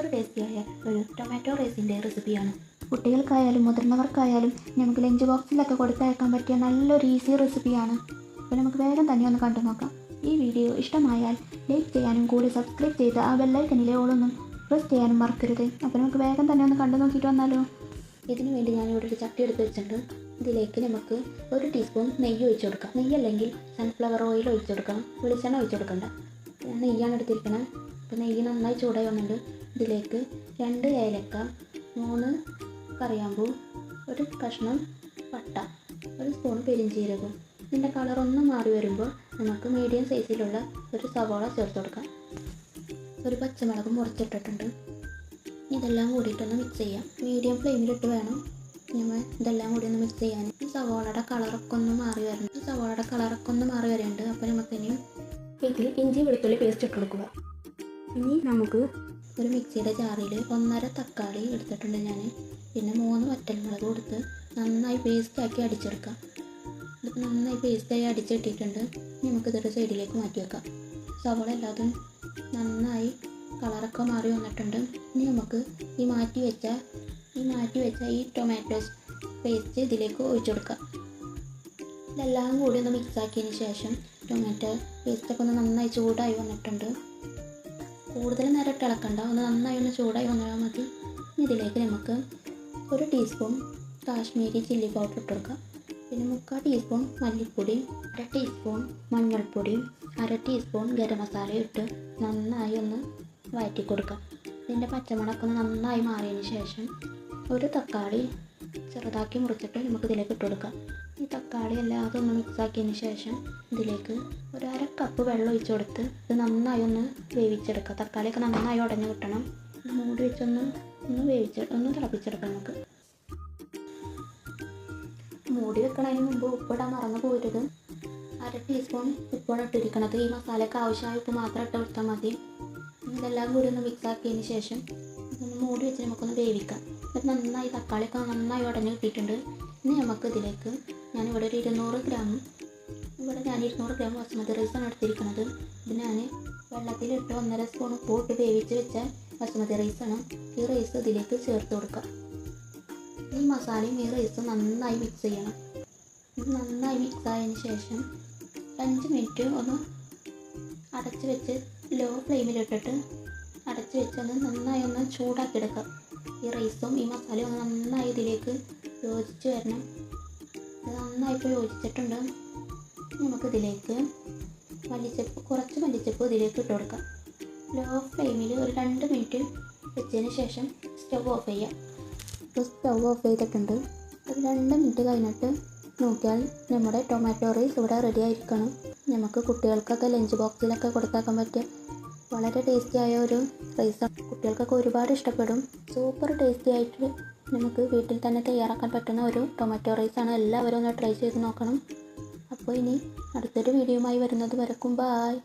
Super ടേസ്റ്റിയായ ഒരു tomato റൈസിൻ്റെ റെസിപ്പിയാണ്. കുട്ടികൾക്കായാലും മുതിർന്നവർക്കായാലും നമുക്ക് ലഞ്ച് ബോക്സിലൊക്കെ കൊടുത്തയക്കാൻ പറ്റിയ നല്ലൊരു ഈസി റെസിപ്പിയാണ്. അപ്പോൾ നമുക്ക് വേഗം തന്നെ ഒന്ന് കണ്ടു നോക്കാം. ഈ വീഡിയോ ഇഷ്ടമായാൽ ലൈക്ക് ചെയ്യാനും കൂടി സബ്സ്ക്രൈബ് ചെയ്ത് ആ ബെല്ലൈക്കനിലെ ഓളൊന്നും പ്രസ് ചെയ്യാനും മറക്കരുത്. അപ്പോൾ നമുക്ക് വേഗം തന്നെ ഒന്ന് കണ്ടു നോക്കിയിട്ട് വന്നാലോ. ഇതിനു വേണ്ടി ഞാനിവിടെ ഒരു ചട്ടി എടുത്ത് വെച്ചിട്ടുണ്ട്. ഇതിലേക്ക് നമുക്ക് 1 ടീസ്പൂൺ നെയ്യ് ഒഴിച്ചു കൊടുക്കാം. നെയ്യ് അല്ലെങ്കിൽ സൺഫ്ലവർ ഓയിൽ ഒഴിച്ചു കൊടുക്കണം, വെളിച്ചെണ്ണ ഒഴിച്ചു കൊടുക്കണ്ട. ഞാൻ നെയ്യാണ് എടുത്തിരിക്കുന്നത്. അപ്പോൾ നെയ്യ് നന്നായി ചൂടായി വന്നിട്ടുണ്ട്. ഇതിലേക്ക് 2 ഏലക്ക, 3 കറിയാമ്പൂ, 1 കഷ്ണം പട്ട, 1 സ്പൂൺ പെരിഞ്ചീരകം. ഇതിൻ്റെ കളറൊന്ന് മാറി വരുമ്പോൾ നമുക്ക് മീഡിയം സൈസിലുള്ള ഒരു സവാള ചേർത്ത് കൊടുക്കാം. 1 പച്ചമുളക് മുറിച്ചിട്ടിട്ടുണ്ട്. ഇതെല്ലാം കൂടിയിട്ടൊന്ന് മിക്സ് ചെയ്യാം. മീഡിയം ഫ്ലെയിമിലിട്ട് വേണം നമ്മൾ ഇതെല്ലാം കൂടി ഒന്ന് മിക്സ് ചെയ്യാൻ. ഈ സവാളയുടെ കളറൊക്കെ ഒന്ന് മാറി വരുന്നുണ്ട്. അപ്പോൾ നമുക്കിനി ഇതിൽ ഇഞ്ചി വെളുത്തുള്ളി പേസ്റ്റ് ഇട്ട് കൊടുക്കുക. ഇനി നമുക്ക് ഒരു മിക്സിയുടെ ജാറിൽ 1.5 തക്കാളി എടുത്തിട്ടുണ്ട് ഞാൻ. പിന്നെ 3 വറ്റൽമുളക് കൊടുത്ത് നന്നായി പേസ്റ്റാക്കി അടിച്ചെടുക്കാം. ഇതിപ്പോൾ നന്നായി പേസ്റ്റായി അടിച്ചിട്ടിട്ടുണ്ട്. നമുക്കിതൊരു സൈഡിലേക്ക് മാറ്റി വെക്കാം. സവാള എല്ലാതും നന്നായി കളറൊക്കെ മാറി വന്നിട്ടുണ്ട്. ഇനി നമുക്ക് ഈ മാറ്റി വെച്ച ഈ ടൊമാറ്റോസ് പേസ്റ്റ് ഇതിലേക്ക് ഒഴിച്ചു കൊടുക്കാം. ഇതെല്ലാം കൂടി ഒന്ന് മിക്സാക്കിയതിന് ശേഷം ടൊമാറ്റോ പേസ്റ്റൊക്കെ ഒന്ന് നന്നായി ചൂടായി വന്നിട്ടുണ്ട്. കൂടുതൽ നേരം ഇളക്കണ്ട, ഒന്ന് നന്നായി ഒന്ന് ചൂടായി വന്നാൽ മതി. ഇതിലേക്ക് നമുക്ക് 1 ടീസ്പൂൺ കാശ്മീരി ചില്ലി പൗഡർ ഇട്ട് കൊടുക്കാം. പിന്നെ 3/4 ടീസ്പൂൺ മല്ലിപ്പൊടി, 1 ടീസ്പൂൺ മഞ്ഞൾപ്പൊടി, 1/2 ടീസ്പൂൺ ഗരം മസാല ഇട്ട് നന്നായി ഒന്ന് വഴറ്റി കൊടുക്കാം. ഇതിൻ്റെ പച്ചമണമൊക്കെ ഒന്ന് നന്നായി മാറിയതിന് ശേഷം 1 തക്കാളി ചെറുതാക്കി മുറിച്ചിട്ട് നമുക്ക് ഇതിലേക്ക് ഇട്ട് കൊടുക്കാം. ഈ തക്കാളി എല്ലാം അതൊന്ന് മിക്സാക്കിയതിന് ശേഷം ഇതിലേക്ക് 1/2 കപ്പ് വെള്ളം ഒഴിച്ച് കൊടുത്ത് ഇത് നന്നായി ഒന്ന് വേവിച്ചെടുക്കാം. തക്കാളിയൊക്കെ നന്നായി ഉടഞ്ഞ് കിട്ടണം. മൂടി വെച്ചൊന്ന് തിളപ്പിച്ചെടുക്കാം. നമുക്ക് മൂടി വെക്കണതിന് മുമ്പ് ഉപ്പിടാൻ മറന്നു പോരുത്. 1/2 ടീസ്പൂൺ ഉപ്പാണ് ഇട്ടിരിക്കണത്. ഈ മസാലയ്ക്ക് ആവശ്യമായ ഉപ്പ് മാത്രം ഇട്ട് കൊടുത്താൽ മതി. ഇതെല്ലാം കൂടി ഒന്ന് മിക്സാക്കിയതിന് ശേഷം ഒന്ന് മൂടി വെച്ച് നമുക്കൊന്ന് വേവിക്കാം. ഇത് നന്നായി തക്കാളിയൊക്കെ നന്നായി ഉടഞ്ഞ് കിട്ടിയിട്ടുണ്ട്. ഇനി നമുക്ക് ഇതിലേക്ക് ഞാനിവിടെ ഒരു 200 ഗ്രാം ബസുമതി റൈസാണ് എടുത്തിരിക്കുന്നത്. ഇത് ഞാൻ വെള്ളത്തിലിട്ട് 1.5 സ്പൂൺ ഉപ്പിട്ട് വേവിച്ച് വെച്ച ബസുമതി റൈസാണ്. ഈ റൈസ് ഇതിലേക്ക് ചേർത്ത് കൊടുക്കാം. ഈ മസാലയും ഈ റൈസും നന്നായി മിക്സ് ചെയ്യണം. ഇത് നന്നായി മിക്സ് ആയതിന് ശേഷം 5 മിനിറ്റ് ഒന്ന് അടച്ച് വെച്ച് ലോ ഫ്ലെയിമിലിട്ടിട്ട് അടച്ച് വെച്ചൊന്ന് നന്നായി ഒന്ന് ചൂടാക്കി എടുക്കാം. ഈ റൈസും ഈ മസാലയും ഒന്ന് നന്നായി ഇതിലേക്ക് യോജിച്ച് വരണം. ഇത് നന്നായി ഇപ്പോൾ യോജിച്ചിട്ടുണ്ട്. നമുക്കിതിലേക്ക് കുറച്ച് മല്ലിച്ചപ്പ് ഇതിലേക്ക് ഇട്ട് കൊടുക്കാം. ലോ ഫ്ലെയിമിൽ ഒരു 2 മിനിറ്റ് വെച്ചതിന് ശേഷം സ്റ്റവ് ഓഫ് ചെയ്യാം. ഇപ്പോൾ സ്റ്റവ് ഓഫ് ചെയ്തിട്ടുണ്ട്. ഒരു 2 മിനിറ്റ് കഴിഞ്ഞിട്ട് നോക്കിയാൽ നമ്മുടെ ടൊമാറ്റോ റൈസ് ഇവിടെ റെഡി ആയിരിക്കണം. നമുക്ക് കുട്ടികൾക്കൊക്കെ ലഞ്ച് ബോക്സിലൊക്കെ കൊടുത്താക്കാൻ പറ്റിയ വളരെ ടേസ്റ്റിയായ ഒരു റൈസാണ്. കുട്ടികൾക്കൊക്കെ ഒരുപാട് ഇഷ്ടപ്പെടും. സൂപ്പർ ടേസ്റ്റി ആയിട്ട് നമുക്ക് വീട്ടിൽ തന്നെ തയ്യാറാക്കാൻ പറ്റുന്ന ഒരു ടൊമാറ്റോ റൈസാണ്. എല്ലാവരും ഒന്ന് ട്രൈ ചെയ്ത് നോക്കണം. അപ്പോൾ ഇനി അടുത്തൊരു വീഡിയോയുമായി വരുന്നത് വരയ്ക്കും. ബായ്.